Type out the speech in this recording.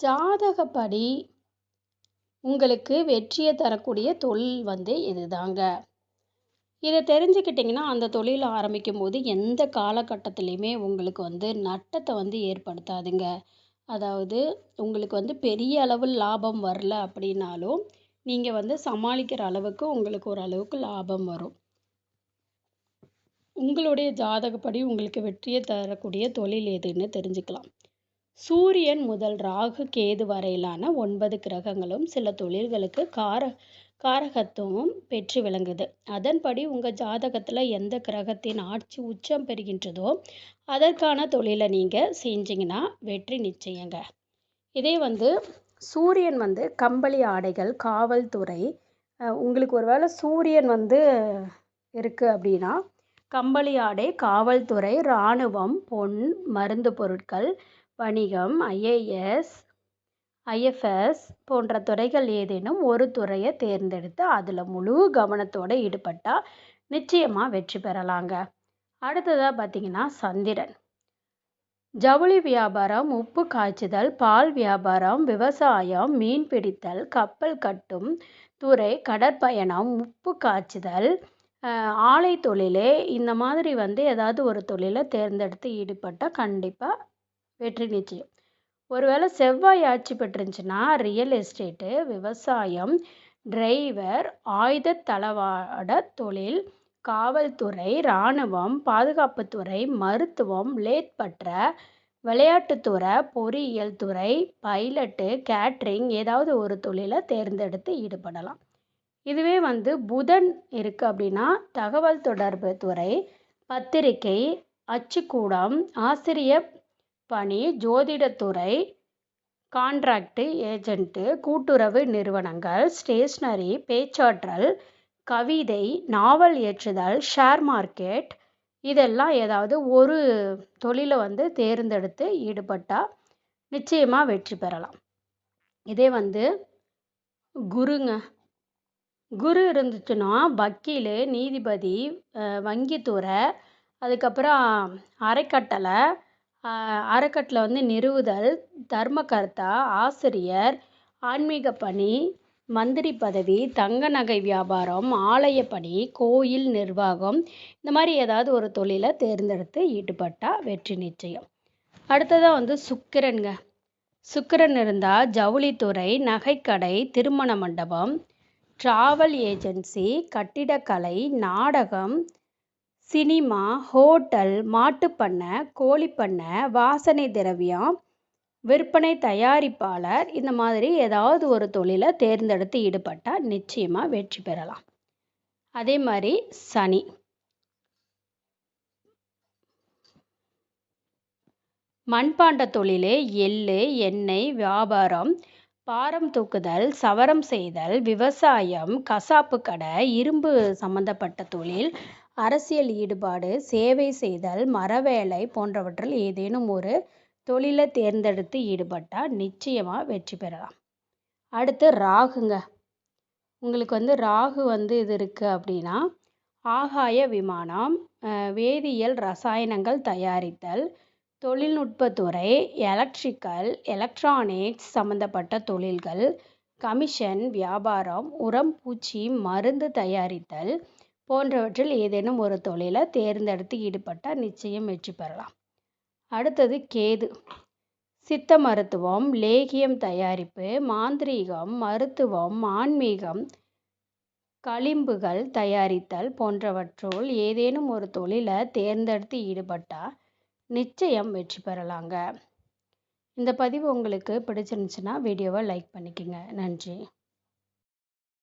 ஜாதகப்படி உங்களுக்கு வெற்றியை தரக்கூடிய தொழில் இதுதாங்க. இதை தெரிஞ்சுக்கிட்டிங்கன்னா அந்த தொழில் ஆரம்பிக்கும்போது எந்த காலகட்டத்திலையுமே உங்களுக்கு நட்டத்தை ஏற்படுத்தாதுங்க. அதாவது உங்களுக்கு பெரிய அளவு லாபம் வரல அப்படின்னாலும் நீங்கள் சமாளிக்கிற அளவுக்கு உங்களுக்கு ஓரளவுக்கு லாபம் வரும். உங்களுடைய ஜாதகப்படி உங்களுக்கு வெற்றியை தரக்கூடிய தொழில் எதுன்னு தெரிஞ்சுக்கலாம். சூரியன் முதல் ராகு கேது வரையிலான 9 கிரகங்களும் சில தொழில்களுக்கு காரகத்துவம் பெற்று விளங்குது. அதன்படி உங்கள் ஜாதகத்தில் எந்த கிரகத்தின் ஆட்சி உச்சம் பெறுகின்றதோ அதற்கான தொழிலை நீங்கள் செஞ்சீங்கன்னா வெற்றி நிச்சயங்க. இதே சூரியன் கம்பளி ஆடைகள், காவல்துறை, உங்களுக்கு ஒருவேளை சூரியன் இருக்குது அப்படின்னா கம்பளி ஆடை, காவல்துறை, இராணுவம், பொன், மருந்து பொருட்கள், வணிகம், ஐஏஎஸ், ஐஎஃப்எஸ் போன்ற துறைகள் ஏதேனும் ஒரு துறையை தேர்ந்தெடுத்து அதில் முழு கவனத்தோடு ஈடுபட்டால் நிச்சயமாக வெற்றி பெறலாங்க. அடுத்ததாக பார்த்திங்கன்னா சந்திரன். ஜவுளி வியாபாரம், உப்பு காய்ச்சுதல், பால் வியாபாரம், விவசாயம், மீன் பிடித்தல், கப்பல் கட்டும் துறை, கடற்பயணம், உப்பு காய்ச்சுதல், ஆலை தொழில், இந்த மாதிரி ஏதாவது ஒரு தொழிலை தேர்ந்தெடுத்து ஈடுபட்டால் கண்டிப்பாக வெற்றி நிச்சயம். ஒருவேளை செவ்வாய் ஆட்சி பெற்றுருந்துச்சுன்னா ரியல் எஸ்டேட்டு, விவசாயம், டிரைவர், ஆயுத தளவாட தொழில், காவல்துறை, இராணுவம், பாதுகாப்புத்துறை, மருத்துவம், லேத் பற்ற, விளையாட்டுத்துறை, பொறியியல் துறை, பைலட்டு, கேட்ரிங் ஏதாவது ஒரு தொழிலை தேர்ந்தெடுத்து ஈடுபடலாம். இதுவே புதன் இருக்குது அப்படின்னா தகவல் தொடர்பு துறை, பத்திரிகை, அச்சுக்கூடம், ஆசிரியர் பணி, ஜோதிடத்துறை, கான்ட்ராக்டு ஏஜென்ட்டு, கூட்டுறவு நிறுவனங்கள், ஸ்டேஷ்னரி, பேச்சாற்றல், கவிதை, நாவல் இயற்றுதல், ஷேர் மார்க்கெட், இதெல்லாம் ஏதாவது ஒரு தொழிலை தேர்ந்தெடுத்து ஈடுபட்டால் நிச்சயமாக வெற்றி பெறலாம். இதே குருங்க. குரு இருந்துச்சுன்னா வக்கீல், நீதிபதி, வங்கித்துறை, அதுக்கப்புறம் அறக்கட்டளை நிறுவுதல், தர்மகர்த்தா, ஆசிரியர், ஆன்மீக பணி, மந்திரி பதவி, தங்க நகை வியாபாரம், ஆலய பணி, கோயில் நிர்வாகம், இந்த மாதிரி ஏதாவது ஒரு தொழிலை தேர்ந்தெடுத்து ஈடுபட்டால் வெற்றி நிச்சயம். அடுத்ததாக சுக்கிரனுங்க. சுக்கிரன் இருந்தால் ஜவுளித்துறை, நகைக்கடை, திருமண மண்டபம், டிராவல் ஏஜென்சி, கட்டிடக்கலை, நாடகம், சினிமா, ஹோட்டல், மாட்டுப்பண்ணை, கோழிப்பண்ணை, வாசனை திரவியம் விற்பனை, தயாரிப்பாளர், இந்த மாதிரி ஏதாவது ஒரு தொழிலை தேர்ந்தெடுத்து ஈடுபட்டால் நிச்சயமாக வெற்றி பெறலாம். அதே மாதிரி சனி. மண்பாண்ட தொழில், எள்ளு, எண்ணெய் வியாபாரம், பாரம் தூக்குதல், சவரம் செய்தல், விவசாயம், கசாப்பு கடை, இரும்பு சம்பந்தப்பட்ட தொழில், அரசியல் ஈடுபாடு, சேவை செய்தல், மரவேலை போன்றவற்றில் ஏதேனும் ஒரு தொழிலை தேர்ந்தெடுத்து ஈடுபட்டால் நிச்சயமாக வெற்றி பெறலாம். அடுத்து ராகுங்க. உங்களுக்கு ராகு இது இருக்குது அப்படின்னா ஆகாய விமானம், வேதியியல் ரசாயனங்கள் தயாரித்தல், தொழில்நுட்பத்துறை, எலக்ட்ரிக்கல், எலக்ட்ரானிக்ஸ் சம்பந்தப்பட்ட தொழில்கள், கமிஷன் வியாபாரம், உரம், பூச்சி மருந்து தயாரித்தல் போன்றவற்றில் ஏதேனும் ஒரு தொழிலை தேர்ந்தெடுத்து ஈடுபட்டால் நிச்சயம் வெற்றி பெறலாம். அடுத்தது கேது. சித்த மருத்துவம், லேகியம் தயாரிப்பு, மாந்திரீகம், மருத்துவம், ஆன்மீகம், களிம்புகள் தயாரித்தல் போன்றவற்றுள் ஏதேனும் ஒரு தொழிலை தேர்ந்தெடுத்து ஈடுபட்டால் நிச்சயம் வெற்றி பெறலாங்க. இந்த பதிவு உங்களுக்கு பிடிச்சிருந்துச்சுன்னா வீடியோவை லைக் பண்ணிக்கோங்க. நன்றி.